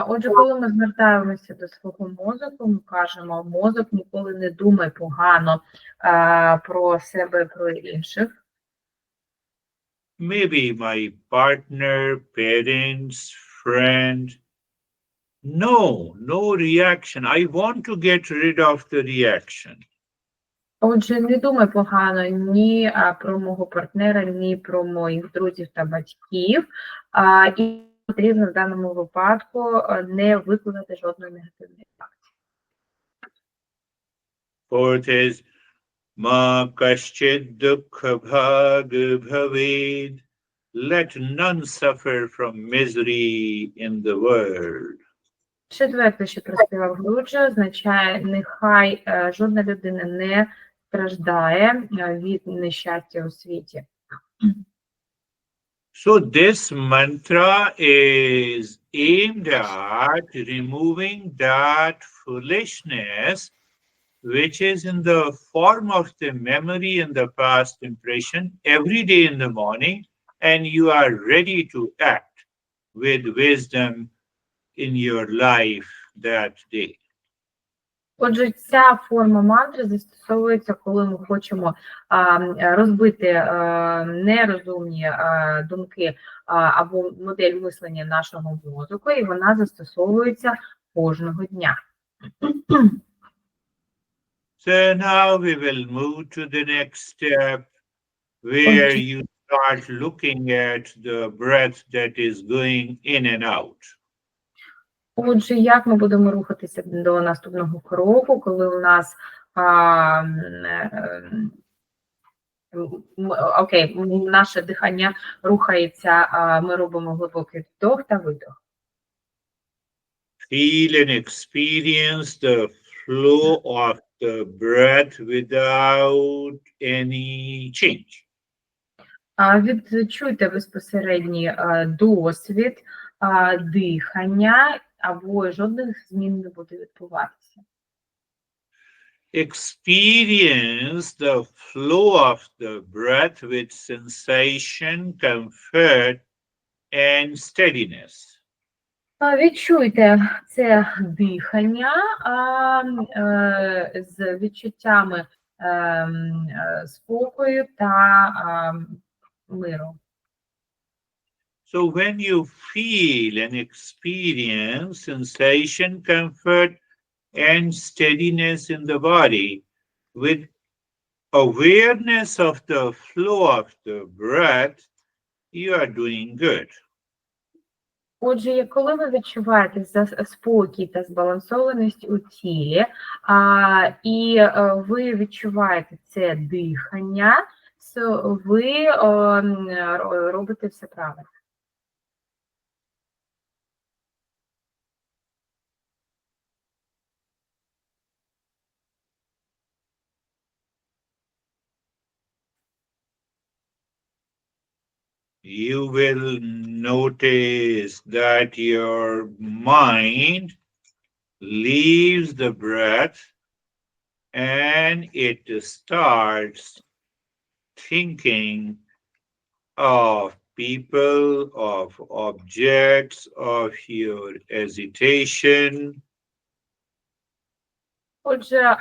Speaker 2: Отже, коли ми звертаємося до свого мозку, ми кажемо, мозок ніколи не думай погано про себе, про інших.
Speaker 1: Maybe my partner, parents, friend. No reaction. I want to get rid of the reaction.
Speaker 2: Отже, не думай погано ні про мого партнера, ні про моїх друзів та батьків. І потрібно в даному випадку не викликати жодної негативної реакції.
Speaker 1: Fourth is ma kaschid dukkha bhag bhaved. Let none suffer from misery in the world.
Speaker 2: Четверте, що проспівав Гуруджа, означає, нехай жодна людина не страждає від нещастя у світі.
Speaker 1: So this mantra is aimed at removing that foolishness which is in the form of the memory and the past impression every day in the morning, and you are ready to act with wisdom in your life that day.
Speaker 2: Отже, ця форма мантри застосовується, коли ми хочемо розбити нерозумні думки або модель мислення нашого мозку, і вона застосовується кожного дня.
Speaker 1: So now we will move to the next step where you start looking at the breath that is going in and out.
Speaker 2: Отже, як ми будемо рухатися до наступного кроку, коли у нас наше дихання рухається, ми робимо глибокий вдох та видох.
Speaker 1: Feel and experience the flow of the breath without any change.
Speaker 2: Відчуйте безпосередній досвід дихання, або жодних змін не буде відбуватися.
Speaker 1: Experience the flow of the breath with sensation, comfort, and steadiness.
Speaker 2: Відчуйте це дихання з відчуттями спокою та миру.
Speaker 1: So when you feel and experience sensation, comfort, and steadiness in the body, with awareness of the flow of the breath, you are doing good.
Speaker 2: Отже, коли ви відчуваєте спокій та збалансованість у тілі, і ви відчуваєте це дихання, то ви робите все правильно.
Speaker 1: You will notice that your mind leaves the breath and it starts thinking of people, of objects, of your hesitation.
Speaker 2: Отже,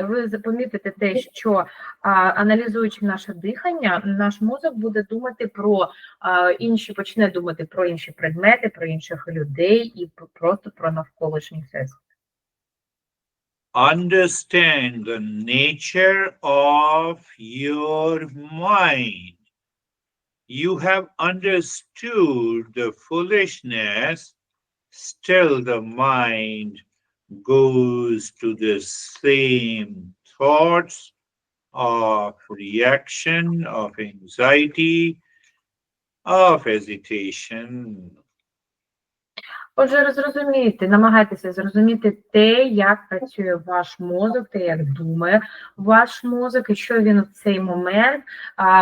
Speaker 2: ви запомітите те, що аналізуючи наше дихання, наш мозок буде думати про почне думати про інші предмети, про інших людей і просто про навколишній всесвіт.
Speaker 1: Understand the nature of your mind. You have understood the foolishness, still the mind goes to the same thoughts, of reaction, of anxiety, of hesitation.
Speaker 2: Отже, зрозумійте, намагайтеся зрозуміти те, як працює ваш мозок, те, як думає ваш мозок, і що він в цей момент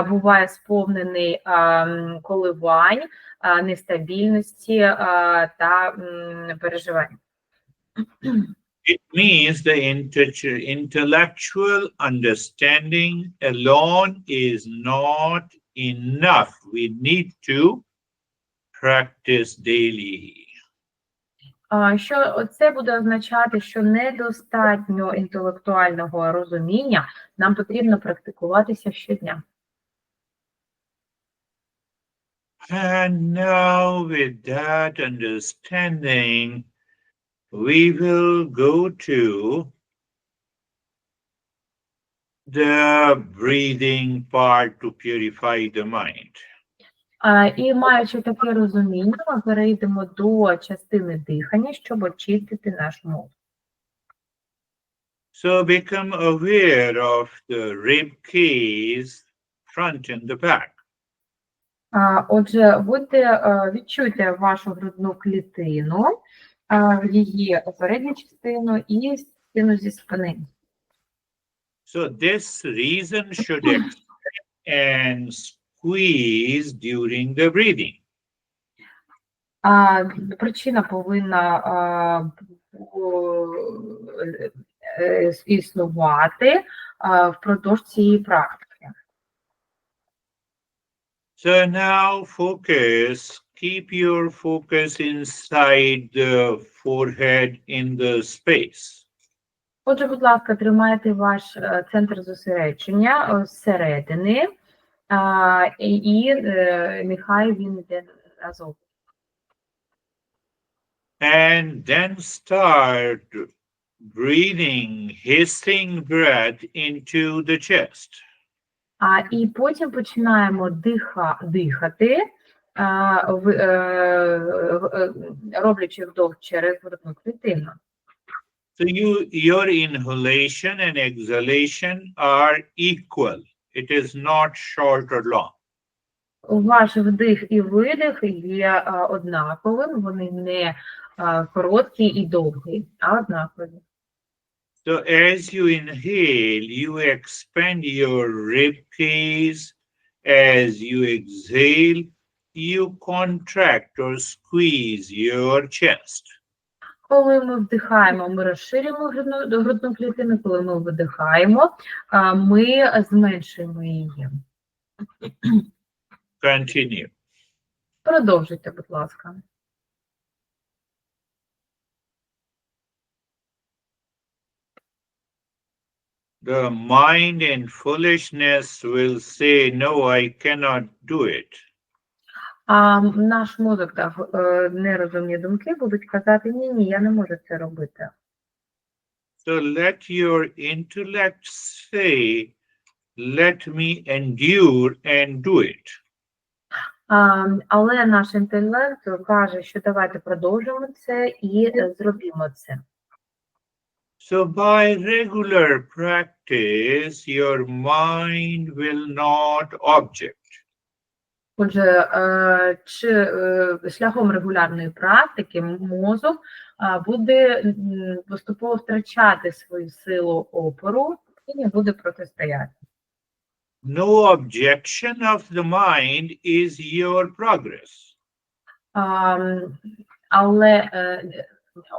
Speaker 2: буває сповнений коливань, нестабільності та переживань.
Speaker 1: It means the intellectual understanding alone is not enough. We need to practice daily.
Speaker 2: Що це буде означати, що недостатньо інтелектуального розуміння, нам потрібно практикуватися щодня.
Speaker 1: And now with that understanding, we will go to the breathing part to purify the mind.
Speaker 2: І маючи таке розуміння, ми перейдемо до частини дихання, щоб очистити наш мозок.
Speaker 1: So become aware of the rib cage, front and the back.
Speaker 2: Отже, відчуйте вашу грудну клітину, її передню частину і частину зі спини.
Speaker 1: So this region should expand and squeeze during the breathing.
Speaker 2: Причина повинна існувати впродовж цієї практики.
Speaker 1: So now keep your focus inside the forehead in the space.
Speaker 2: Отже, будь ласка, тримайте ваш центр зосередження зсередини, і нехай він йде разом.
Speaker 1: And then start breathing, hissing breath into the chest.
Speaker 2: І потім починаємо дихати, роблячи вдох через грудну клітину.
Speaker 1: So your inhalation and exhalation are equal. It is not short or long.
Speaker 2: Ваш вдих і видих є однаковим, вони не короткі і довгі, а однакові.
Speaker 1: So as you inhale, you expand your rib cage. As you exhale, you contract or squeeze your chest.
Speaker 2: Коли ми вдихаємо, ми розширюємо грудну клітину, коли ми видихаємо, ми зменшуємо її.
Speaker 1: Continue.
Speaker 2: Продовжуйте, будь ласка.
Speaker 1: The mind and foolishness will say, no, I cannot do it.
Speaker 2: Наш мозок та нерозумні думки будуть казати, ні, я не можу це робити.
Speaker 1: So let your intellect say, let me endure and do it.
Speaker 2: Але наш інтелект каже, що давайте продовжимо це і зробимо це.
Speaker 1: So by regular practice, your mind will not object.
Speaker 2: Отже, шляхом регулярної практики мозок буде поступово втрачати свою силу опору і не буде протистояти.
Speaker 1: No objection of the mind is your progress.
Speaker 2: Але,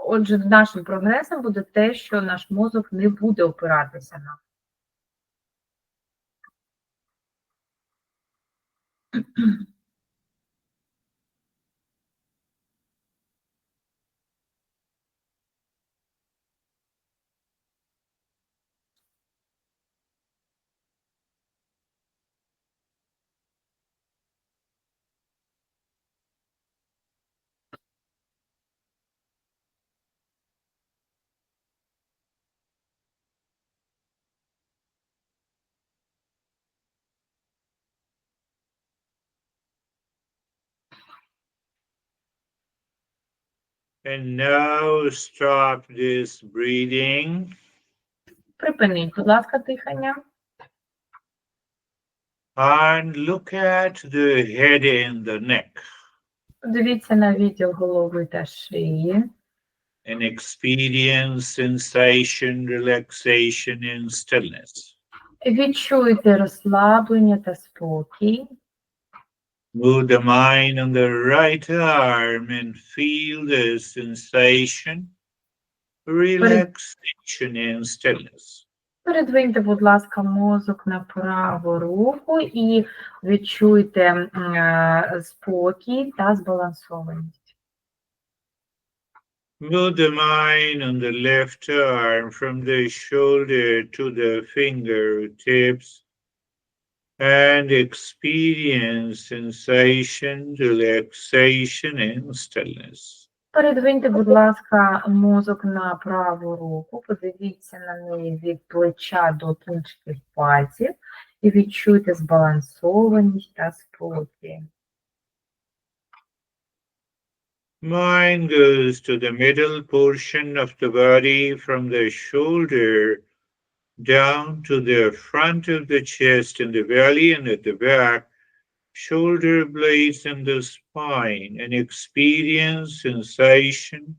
Speaker 2: отже, нашим прогресом буде те, що наш мозок не буде опиратися нам.
Speaker 1: And now stop this breathing.
Speaker 2: Припиніть, будь ласка, дихання.
Speaker 1: And look at the head and the neck.
Speaker 2: Дивіться на відділ голови та шиї.
Speaker 1: And experience sensation, relaxation, and stillness.
Speaker 2: Відчуйте розслаблення та спокій.
Speaker 1: Move the mind on the right arm and feel the sensation, relaxation, and stillness.
Speaker 2: Передвиньте, будь ласка, мозок на праву руку і відчуйте спокій та збалансованість.
Speaker 1: Move the mind on the left arm from the shoulder to the fingertips and experience sensation, relaxation, and stillness.
Speaker 2: Передвиньте, будь ласка, мозок на праву руку, подивіться на неї від плеча до кінчиків пальців і відчуйте збалансованість та спокій.
Speaker 1: Mind goes to the middle portion of the body from the shoulder down to the front of the chest and the belly and at the back, shoulder blades and the spine, and experience sensation,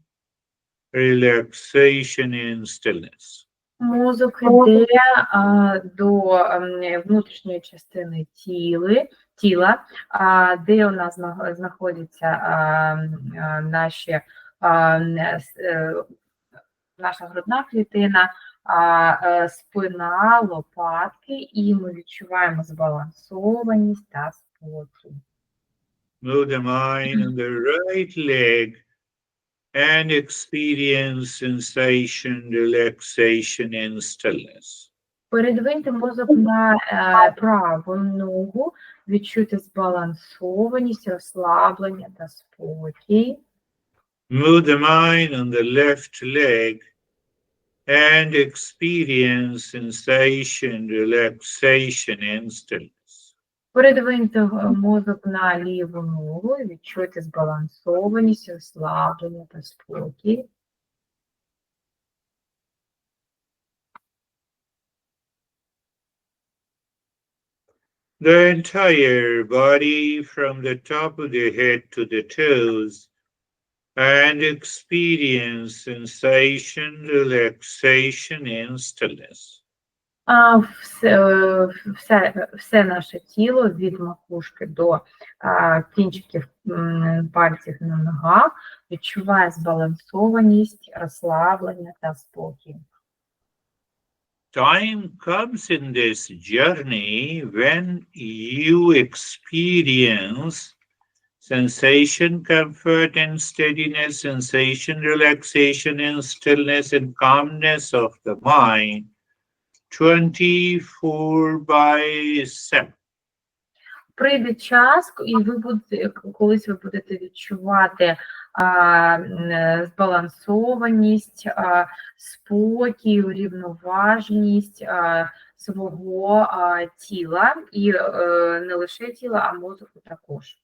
Speaker 1: relaxation, and stillness.
Speaker 2: Мозок йде до внутрішньої частини тіла, де у нас знаходяться наша грудна клітина, спина, лопатки, і ми відчуваємо збалансованість та спокій.
Speaker 1: Move the mind on the right leg and experience sensation, relaxation, and stillness.
Speaker 2: Передвиньте мозок на праву ногу, відчуйте збалансованість, розслаблення та спокій.
Speaker 1: Move the mind on the left leg and experience sensation, relaxation, and stillness.
Speaker 2: Передвиньте мозок на ліву ногу, відчуйте збалансованість, розслаблення та спокій.
Speaker 1: The entire body from the top of the head to the toes and experience sensation, relaxation, and stillness.
Speaker 2: Все наше тіло від макушки до кінчиків пальців на ногах відчуває збалансованість, розслаблення та спокій.
Speaker 1: Time comes in this journey when you experience sensation, comfort, and steadiness, sensation, relaxation, and stillness and calmness of the mind 24/7.
Speaker 2: Прийде час, і колись ви будете відчувати збалансованість, спокій, урівноваженість свого тіла, і не лише тіла, а мозку також.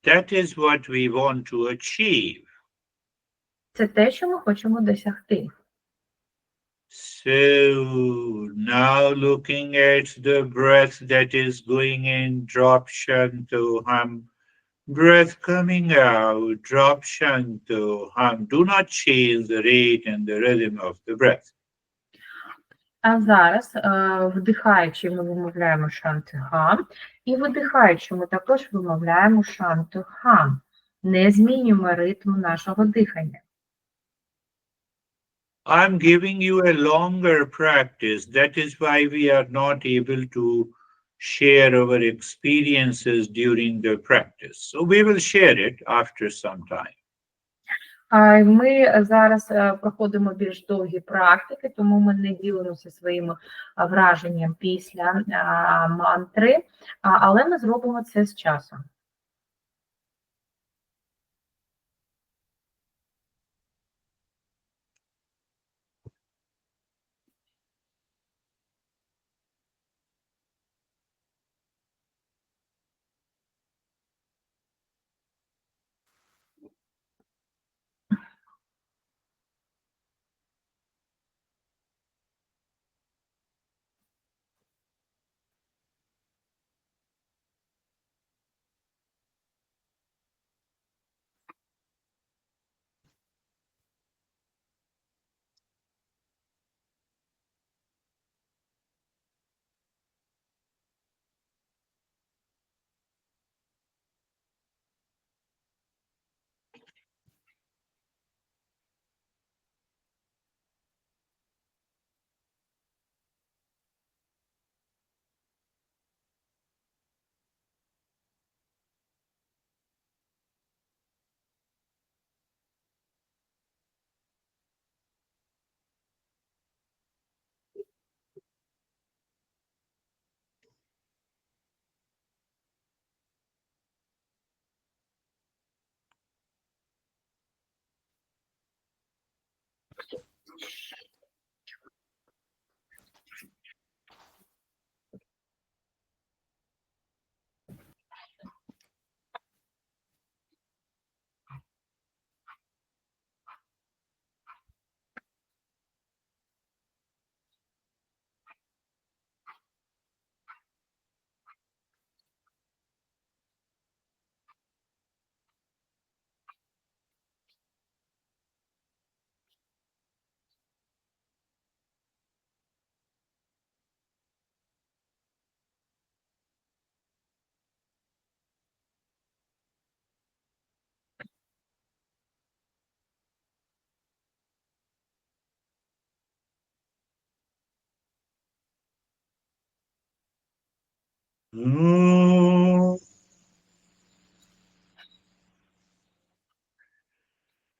Speaker 1: That is what we want to achieve.
Speaker 2: Це те, що ми хочемо досягти.
Speaker 1: So now looking at the breath that is going in, drop shanto hum. Breath coming out, drop shanto hum. Do not change the rate and the rhythm of the breath.
Speaker 2: А зараз, вдихаючи, ми вимовляємо шанти-хам, і видихаючи, ми також вимовляємо шанти-хам. Не змінюємо ритм нашого дихання.
Speaker 1: I'm giving you a longer practice. That is why we are not able to share our experiences during the practice. So we will share it after some time.
Speaker 2: Ми зараз проходимо більш довгі практики, тому ми не ділимося своїми враженням після мантри, але ми зробимо це з часом.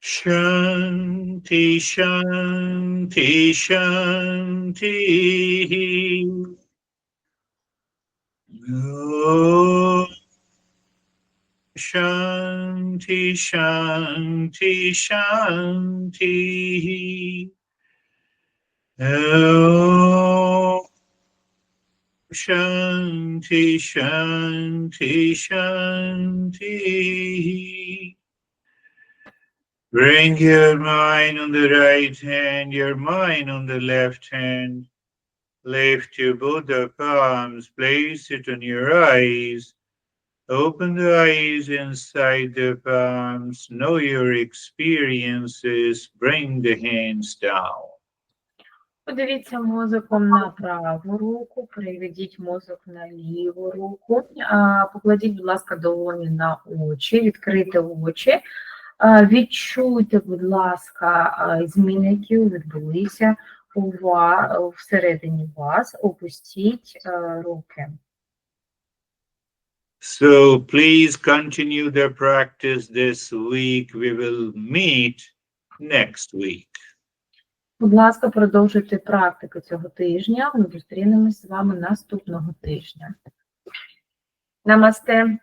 Speaker 1: Shanti, Shanti, Shanti. Om Shanti, Shanti, Shanti. Om Shanti, Shanti, Shanti. Bring your mind on the right hand, your mind on the left hand. Lift your Buddha palms, place it on your eyes. Open the eyes inside the palms, know your experiences, bring the hands down.
Speaker 2: Подивіться мозоком на праву руку, переведіть мозок на ліву руку, покладіть, будь ласка, долоні на очі, відкрийте очі, відчуйте, будь ласка, зміни, які відбулися всередині вас, опустіть руки.
Speaker 1: So please continue the practice this week. We will meet next week.
Speaker 2: Будь ласка, продовжуйте практику цього тижня. Ми зустрінемось з вами наступного тижня. Намасте.